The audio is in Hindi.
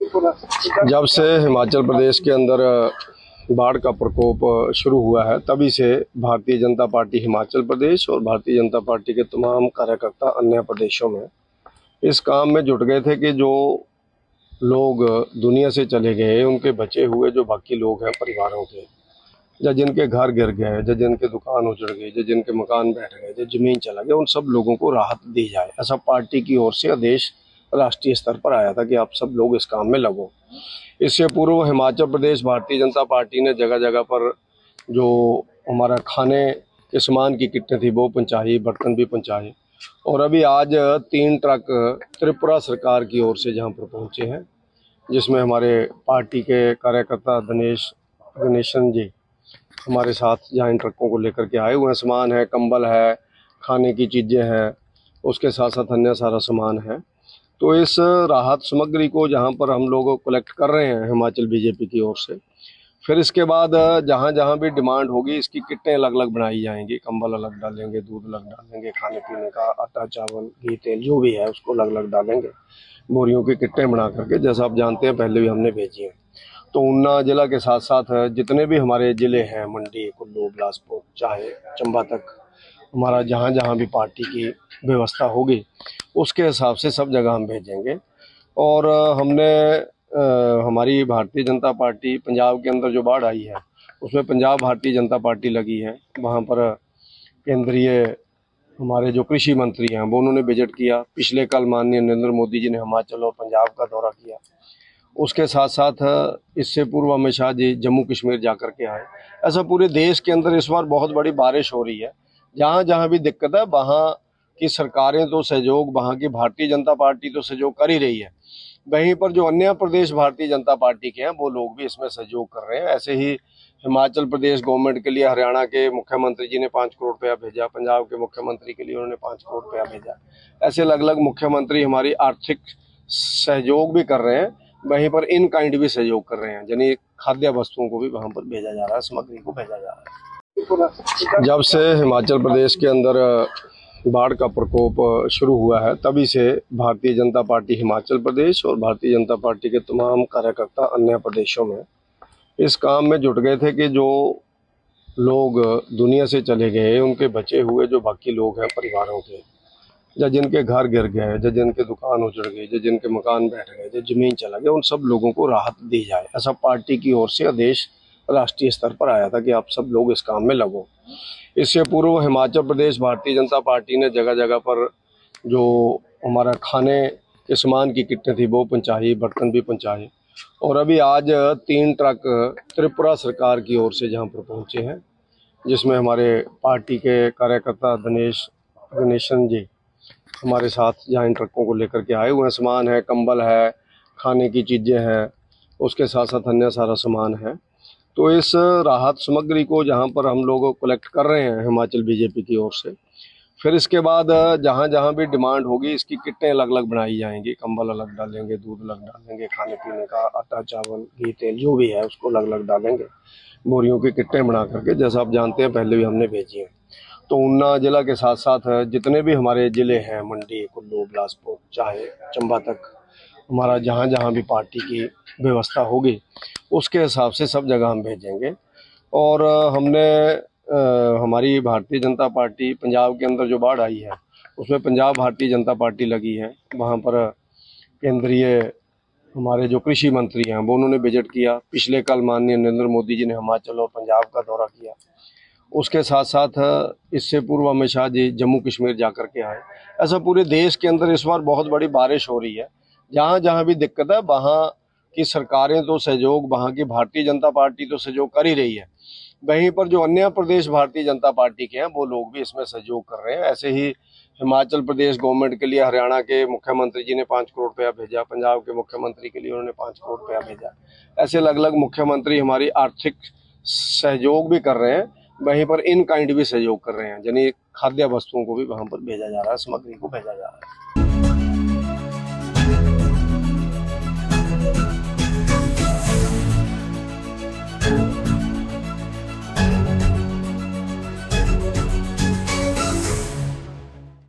जब से हिमाचल प्रदेश के अंदर बाढ़ का प्रकोप शुरू हुआ है, तभी से भारतीय जनता पार्टी हिमाचल प्रदेश और भारतीय जनता पार्टी के तमाम कार्यकर्ता अन्य प्रदेशों में इस काम में जुट गए थे कि जो लोग दुनिया से चले गए, उनके बचे हुए जो बाकी लोग हैं परिवारों के, या जिनके घर गिर गए, या जिनके दुकान उजड़ गई, या जिनके मकान बैठ गए, या जमीन चला गया, उन सब लोगों को राहत दी जाए। ऐसा पार्टी की ओर से आदेश राष्ट्रीय स्तर पर आया था कि आप सब लोग इस काम में लगो। इससे पूर्व हिमाचल प्रदेश भारतीय जनता पार्टी ने जगह जगह पर जो हमारा खाने के सामान की किटें थी वो पहुँचाई, बर्तन भी पहुँचाए। और अभी आज 3 ट्रक त्रिपुरा सरकार की ओर से जहाँ पर पहुँचे हैं, जिसमें हमारे पार्टी के कार्यकर्ता गणेशन जी हमारे साथ जहाँ इन ट्रकों को लेकर के आए हुए हैं। सामान है, कंबल है, खाने की चीज़ें हैं, उसके साथ साथ अन्य सारा सामान है। तो इस राहत सामग्री को जहाँ पर हम लोग कलेक्ट कर रहे हैं हिमाचल बीजेपी की ओर से, फिर इसके बाद जहाँ जहाँ भी डिमांड होगी इसकी किटें अलग अलग बनाई जाएंगी। कंबल अलग डालेंगे, दूध अलग डालेंगे, खाने पीने का आटा, चावल, घी, तेल जो भी है उसको अलग अलग डालेंगे। बोरियों की किटें बना करके, जैसा आप जानते हैं पहले भी हमने भेजी हैं। तो ऊना जिला के साथ साथ जितने भी हमारे ज़िले हैं, मंडी, कुल्लू, बिलासपुर, चाहे चंबा तक, हमारा जहाँ जहाँ भी पार्टी की व्यवस्था होगी उसके हिसाब से सब जगह हम भेजेंगे। और हमने हमारी भारतीय जनता पार्टी पंजाब के अंदर जो बाढ़ आई है उसमें पंजाब भारतीय जनता पार्टी लगी है। वहाँ पर केंद्रीय हमारे जो कृषि मंत्री हैं वो उन्होंने विजिट किया। पिछले कल माननीय नरेंद्र मोदी जी ने हिमाचल और पंजाब का दौरा किया। उसके साथ साथ इससे पूर्व अमित शाह जी जम्मू कश्मीर जा कर के आए। ऐसा पूरे देश के अंदर इस बार बहुत बड़ी बारिश हो रही है। जहाँ जहाँ भी दिक्कत है वहाँ की सरकारें तो सहयोग, वहाँ की भारतीय जनता पार्टी तो सहयोग कर ही रही है, वहीं पर जो अन्य प्रदेश भारतीय जनता पार्टी के हैं वो लोग भी इसमें सहयोग कर रहे हैं। ऐसे ही हिमाचल प्रदेश गवर्नमेंट के लिए हरियाणा के मुख्यमंत्री जी ने 5 करोड़ रुपया भेजा, पंजाब के मुख्यमंत्री के लिए उन्होंने 5 करोड़ रुपया भेजा। ऐसे अलग अलग मुख्यमंत्री हमारी आर्थिक सहयोग भी कर रहे हैं, वहीं पर इन काइंड भी सहयोग कर रहे हैं, यानी खाद्य वस्तुओं को भी वहाँ पर भेजा जा रहा है, सामग्री को भेजा जा रहा है। जब से हिमाचल प्रदेश के अंदर बाढ़ का प्रकोप शुरू हुआ है, तभी से भारतीय जनता पार्टी हिमाचल प्रदेश और भारतीय जनता पार्टी के तमाम कार्यकर्ता अन्य प्रदेशों में इस काम में जुट गए थे कि जो लोग दुनिया से चले गए, उनके बचे हुए जो बाकी लोग हैं परिवारों के, या जिनके घर गिर गए, या जिनके दुकान उजड़ गई, या जिनके मकान बैठ गए, या जमीन चला गया, उन सब लोगों को राहत दी जाए। ऐसा पार्टी की ओर से आदेश राष्ट्रीय स्तर पर आया था कि आप सब लोग इस काम में लगो। इससे पूर्व हिमाचल प्रदेश भारतीय जनता पार्टी ने जगह जगह पर जो हमारा खाने के सामान की किटें थी वो पहुँचाई, बर्तन भी पहुँचाए। और अभी आज 3 ट्रक त्रिपुरा सरकार की ओर से जहाँ पर पहुँचे हैं, जिसमें हमारे पार्टी के कार्यकर्ता गणेशन जी हमारे साथ जहाँ इन ट्रकों को लेकर के आए हुए हैं। सामान है, कंबल है, खाने की चीज़ें हैं, उसके साथ साथ अन्य सारा सामान है। तो इस राहत सामग्री को जहाँ पर हम लोग कलेक्ट कर रहे हैं हिमाचल बीजेपी की ओर से, फिर इसके बाद जहाँ जहाँ भी डिमांड होगी इसकी किटें अलग अलग बनाई जाएंगी। कंबल अलग डालेंगे, दूध अलग डालेंगे, खाने पीने का आटा, चावल, घी, तेल जो भी है उसको अलग अलग डालेंगे। बोरियों की किटें बना करके, जैसा आप जानते हैं पहले भी हमने भेजी हैं। तो ऊना जिला के साथ साथ जितने भी हमारे ज़िले हैं, मंडी, कुल्लू, बिलासपुर, चाहे चंबा तक, हमारा जहाँ जहाँ भी पार्टी की व्यवस्था होगी उसके हिसाब से सब जगह हम भेजेंगे। और हमने हमारी भारतीय जनता पार्टी पंजाब के अंदर जो बाढ़ आई है उसमें पंजाब भारतीय जनता पार्टी लगी है। वहाँ पर केंद्रीय हमारे जो कृषि मंत्री हैं वो उन्होंने विजिट किया। पिछले कल माननीय नरेंद्र मोदी जी ने हिमाचल और पंजाब का दौरा किया। उसके साथ साथ इससे पूर्व अमित शाह जी जम्मू कश्मीर जा कर के आए। ऐसा पूरे देश के अंदर इस बार बहुत बड़ी बारिश हो रही है। जहाँ जहाँ भी दिक्कत है वहाँ की सरकारें तो सहयोग, वहाँ की भारतीय जनता पार्टी तो सहयोग कर ही रही है, वहीं पर जो अन्य प्रदेश भारतीय जनता पार्टी के हैं वो लोग भी इसमें सहयोग कर रहे हैं। ऐसे ही हिमाचल प्रदेश गवर्नमेंट के लिए हरियाणा के मुख्यमंत्री जी ने 5 करोड़ रुपया भेजा, पंजाब के मुख्यमंत्री के लिए उन्होंने 5 करोड़ रुपया भेजा। ऐसे अलग अलग मुख्यमंत्री हमारी आर्थिक सहयोग भी कर रहे हैं, वहीं पर इन काइंड भी सहयोग कर रहे हैं, यानी खाद्य वस्तुओं को भी वहाँ पर भेजा जा रहा है, सामग्री को भेजा जा रहा है।